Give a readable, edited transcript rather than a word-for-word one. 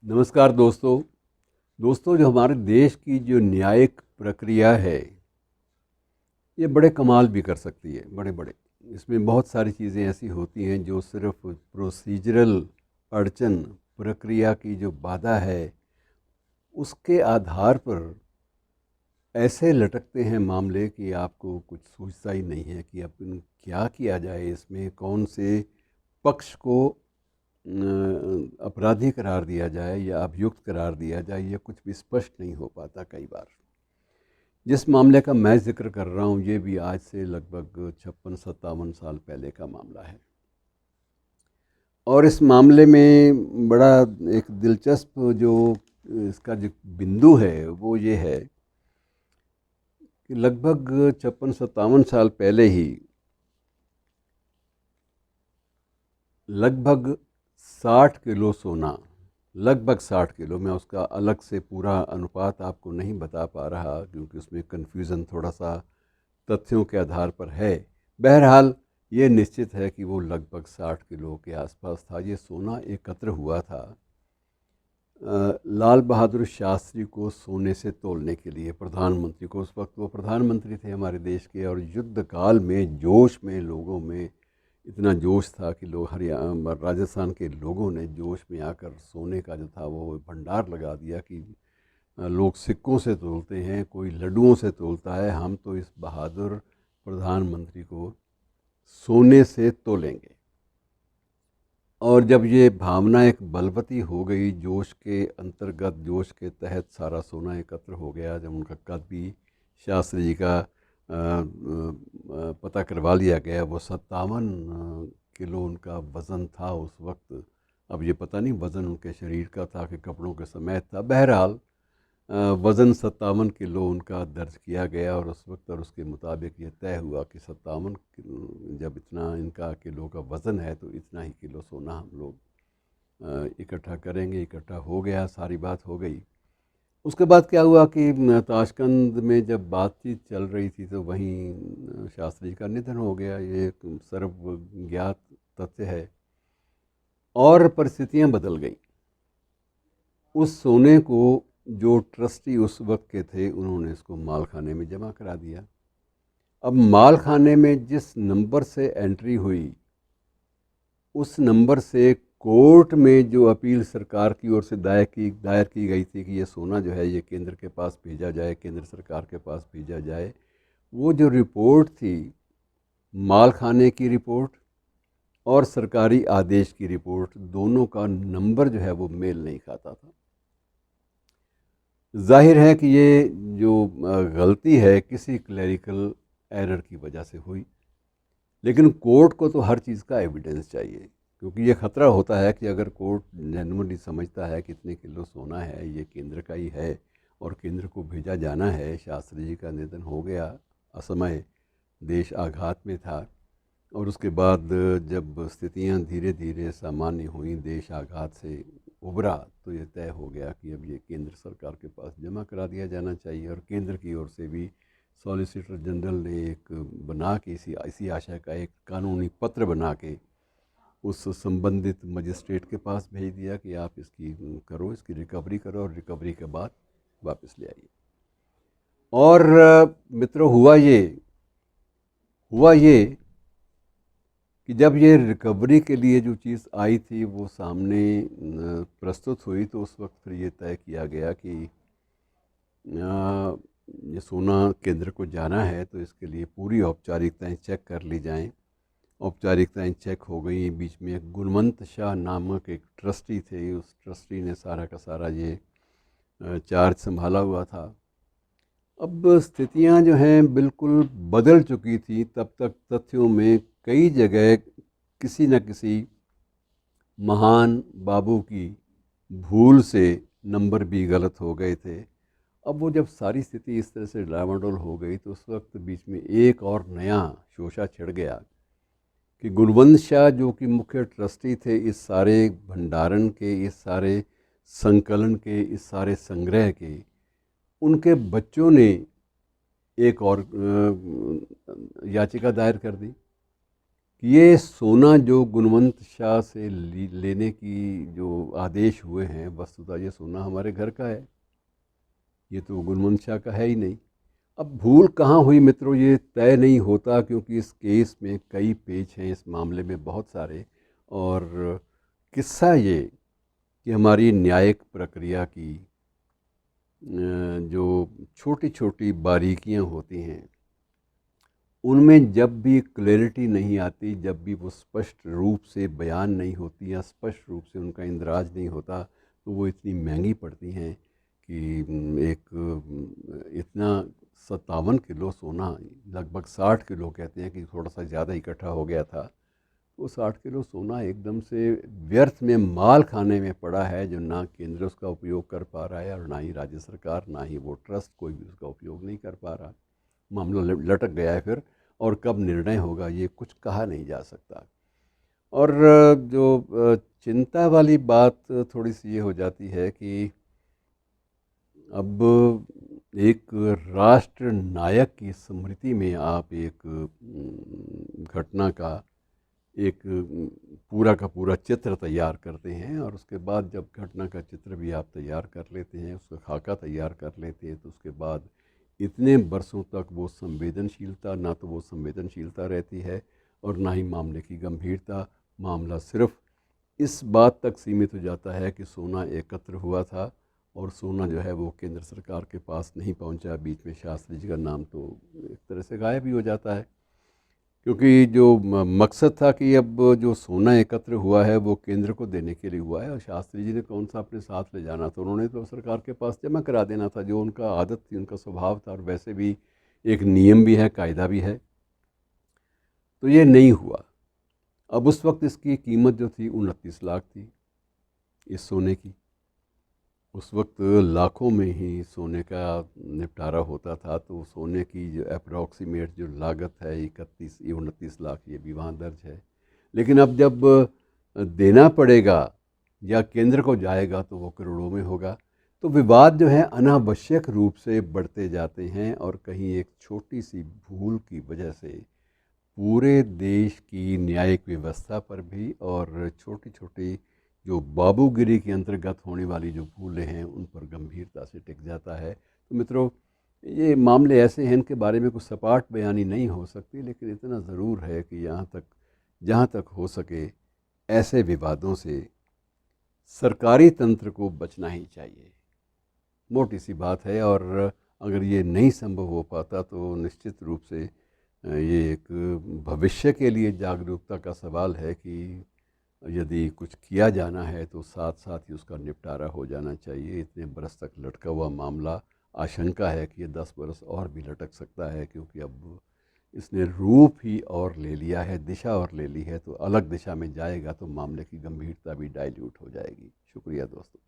नमस्कार दोस्तों। जो हमारे देश की जो न्यायिक प्रक्रिया है, ये बड़े कमाल भी कर सकती है, बड़े बड़े। इसमें बहुत सारी चीज़ें ऐसी होती हैं जो सिर्फ प्रोसीजरल अड़चन, प्रक्रिया की जो बाधा है, उसके आधार पर ऐसे लटकते हैं मामले कि आपको कुछ सूझता ही नहीं है कि अपन क्या किया जाए। इसमें कौन से पक्ष को अपराधी करार दिया जाए या अभियुक्त करार दिया जाए, ये कुछ भी स्पष्ट नहीं हो पाता कई बार। जिस मामले का मैं जिक्र कर रहा हूँ, ये भी आज से लगभग 56-57 साल पहले का मामला है। और इस मामले में बड़ा एक दिलचस्प जो इसका जो बिंदु है वो ये है कि लगभग 56-57 साल पहले ही लगभग 60 किलो सोना, लगभग 60 किलो, मैं उसका अलग से पूरा अनुपात आपको नहीं बता पा रहा क्योंकि उसमें कन्फ्यूज़न थोड़ा सा तथ्यों के आधार पर है। बहरहाल ये निश्चित है कि वो लगभग 60 किलो के आसपास था। ये सोना एकत्र हुआ था लाल बहादुर शास्त्री को सोने से तोलने के लिए, प्रधानमंत्री को। उस वक्त वो प्रधानमंत्री थे हमारे देश के, और युद्ध काल में जोश में लोगों में इतना जोश था कि लोग हरियाणा राजस्थान के लोगों ने जोश में आकर सोने का जो था वो भंडार लगा दिया कि लोग सिक्कों से तोलते हैं, कोई लड्डुओं से तोलता है, हम तो इस बहादुर प्रधानमंत्री को सोने से तोलेंगे। और जब ये भावना एक बलवती हो गई, जोश के अंतर्गत, जोश के तहत सारा सोना एकत्र हो गया, जब उनका कद भी शास्त्री जी का पता करवा लिया गया, वो 57 किलो उनका वज़न था उस वक्त। अब ये पता नहीं वज़न उनके शरीर का था कि कपड़ों के समेत था। बहरहाल वज़न 57 किलो उनका दर्ज किया गया, और उस वक्त और उसके मुताबिक ये तय हुआ कि 57 किलो, जब इतना इनका किलो का वज़न है तो इतना ही किलो सोना हम लोग इकट्ठा करेंगे। इकट्ठा हो गया, सारी बात हो गई। उसके बाद क्या हुआ कि ताशकंद में जब बातचीत चल रही थी तो वहीं शास्त्री जी का निधन हो गया। ये एक सर्वज्ञात तथ्य है। और परिस्थितियां बदल गई। उस सोने को जो ट्रस्टी उस वक्त के थे, उन्होंने इसको मालखाने में जमा करा दिया। अब मालखाने में जिस नंबर से एंट्री हुई, उस नंबर से कोर्ट में जो अपील सरकार की ओर से दायर की गई थी कि ये सोना जो है ये केंद्र के पास भेजा जाए, केंद्र सरकार के पास भेजा जाए, वो जो रिपोर्ट थी, मालखाने की रिपोर्ट और सरकारी आदेश की रिपोर्ट, दोनों का नंबर जो है वो मेल नहीं खाता था। जाहिर है कि ये जो गलती है किसी क्लरिकल एरर की वजह से हुई। लेकिन कोर्ट को तो हर चीज़ का एविडेंस चाहिए, क्योंकि ये ख़तरा होता है कि अगर कोर्ट जेन्युइनली समझता है कितने किलो सोना है, ये केंद्र का ही है और केंद्र को भेजा जाना है, शास्त्री जी का निधन हो गया असमय, देश आघात में था, और उसके बाद जब स्थितियां धीरे धीरे सामान्य हुई, देश आघात से उभरा, तो ये तय हो गया कि अब ये केंद्र सरकार के पास जमा करा दिया जाना चाहिए। और केंद्र की ओर से भी सॉलिसिटर जनरल ने एक बना के इसी आशय का एक कानूनी पत्र बना के उस संबंधित मजिस्ट्रेट के पास भेज दिया कि आप इसकी करो, इसकी रिकवरी करो, और रिकवरी के बाद वापस ले आइए। और मित्रों, हुआ ये कि जब ये रिकवरी के लिए जो चीज़ आई थी वो सामने प्रस्तुत हुई, तो उस वक्त फिर ये तय किया गया कि ये सोना केंद्र को जाना है, तो इसके लिए पूरी औपचारिकताएं चेक कर ली जाएं। औपचारिकताएं चेक हो गई। बीच में एक गुणवंत शाह नामक एक ट्रस्टी थे, उस ट्रस्टी ने सारा का सारा ये चार्ज संभाला हुआ था। अब स्थितियां जो हैं बिल्कुल बदल चुकी थी। तब तक तथ्यों में कई जगह किसी न किसी महान बाबू की भूल से नंबर भी गलत हो गए थे। अब वो जब सारी स्थिति इस तरह से डामाडोल हो गई, तो उस वक्त बीच में एक और नया शोषा छिड़ गया कि गुणवंत शाह, जो कि मुख्य ट्रस्टी थे इस सारे भंडारण के, इस सारे संकलन के, इस सारे संग्रह के, उनके बच्चों ने एक और याचिका दायर कर दी कि ये सोना जो गुणवंत शाह से लेने की जो आदेश हुए हैं, वस्तुतः ये सोना हमारे घर का है, ये तो गुणवंत शाह का है ही नहीं। अब भूल कहाँ हुई मित्रों, ये तय नहीं होता, क्योंकि इस केस में कई पेच हैं, इस मामले में बहुत सारे। और किस्सा ये कि हमारी न्यायिक प्रक्रिया की जो छोटी छोटी बारीकियां होती हैं, उनमें जब भी क्लैरिटी नहीं आती, जब भी वो स्पष्ट रूप से बयान नहीं होती या स्पष्ट रूप से उनका इंदराज नहीं होता, तो वो इतनी महंगी पड़ती हैं कि इतना 57 किलो सोना, लगभग 60 किलो कहते हैं कि थोड़ा सा ज़्यादा इकट्ठा हो गया था, वो 60 किलो सोना एकदम से व्यर्थ में माल खाने में पड़ा है, जो ना केंद्र उसका उपयोग कर पा रहा है और ना ही राज्य सरकार, ना ही वो ट्रस्ट, कोई भी उसका उपयोग नहीं कर पा रहा। मामला लटक गया है फिर, और कब निर्णय होगा ये कुछ कहा नहीं जा सकता। और जो चिंता वाली बात थोड़ी सी ये हो जाती है कि अब एक राष्ट्र नायक की स्मृति में आप एक घटना का एक पूरा का पूरा चित्र तैयार करते हैं, और उसके बाद जब घटना का चित्र भी आप तैयार कर लेते हैं, उसका खाका तैयार कर लेते हैं, तो उसके बाद इतने बरसों तक वो संवेदनशीलता, ना तो वो संवेदनशीलता रहती है और ना ही मामले की गंभीरता। मामला सिर्फ इस बात तक सीमित हो जाता है कि सोना एकत्र हुआ था, और सोना जो है वो केंद्र सरकार के पास नहीं पहुंचा। बीच में शास्त्री जी का नाम तो एक तरह से गायब ही हो जाता है, क्योंकि जो मकसद था कि अब जो सोना एकत्र हुआ है वो केंद्र को देने के लिए हुआ है, और शास्त्री जी ने कौन सा अपने साथ ले जाना था, उन्होंने तो सरकार के पास जमा करा देना था, जो उनका आदत थी, उनका स्वभाव था, और वैसे भी एक नियम भी है, कायदा भी है। तो ये नहीं हुआ। अब उस वक्त इसकी कीमत जो थी 29 लाख थी इस सोने की। उस वक्त लाखों में ही सोने का निपटारा होता था, तो सोने की जो अप्रॉक्सीमेट जो लागत है 29 लाख, ये भी वहाँ दर्ज है। लेकिन अब जब देना पड़ेगा या केंद्र को जाएगा तो वो करोड़ों में होगा। तो विवाद जो है अनावश्यक रूप से बढ़ते जाते हैं, और कहीं एक छोटी सी भूल की वजह से पूरे देश की न्यायिक व्यवस्था पर भी, और छोटी छोटी जो बाबूगिरी के अंतर्गत होने वाली जो भूलें हैं उन पर गंभीरता से टिक जाता है। तो मित्रों, ये मामले ऐसे हैं, इनके बारे में कुछ सपाट बयानी नहीं हो सकती, लेकिन इतना ज़रूर है कि जहाँ तक हो सके ऐसे विवादों से सरकारी तंत्र को बचना ही चाहिए। मोटी सी बात है, और अगर ये नहीं संभव हो पाता तो निश्चित रूप से ये एक भविष्य के लिए जागरूकता का सवाल है कि यदि कुछ किया जाना है तो साथ साथ ही उसका निपटारा हो जाना चाहिए। इतने बरस तक लटका हुआ मामला, आशंका है कि ये 10 बरस और भी लटक सकता है, क्योंकि अब इसने रूप ही और ले लिया है, दिशा और ले ली है। तो अलग दिशा में जाएगा तो मामले की गंभीरता भी डाइल्यूट हो जाएगी। शुक्रिया दोस्तों।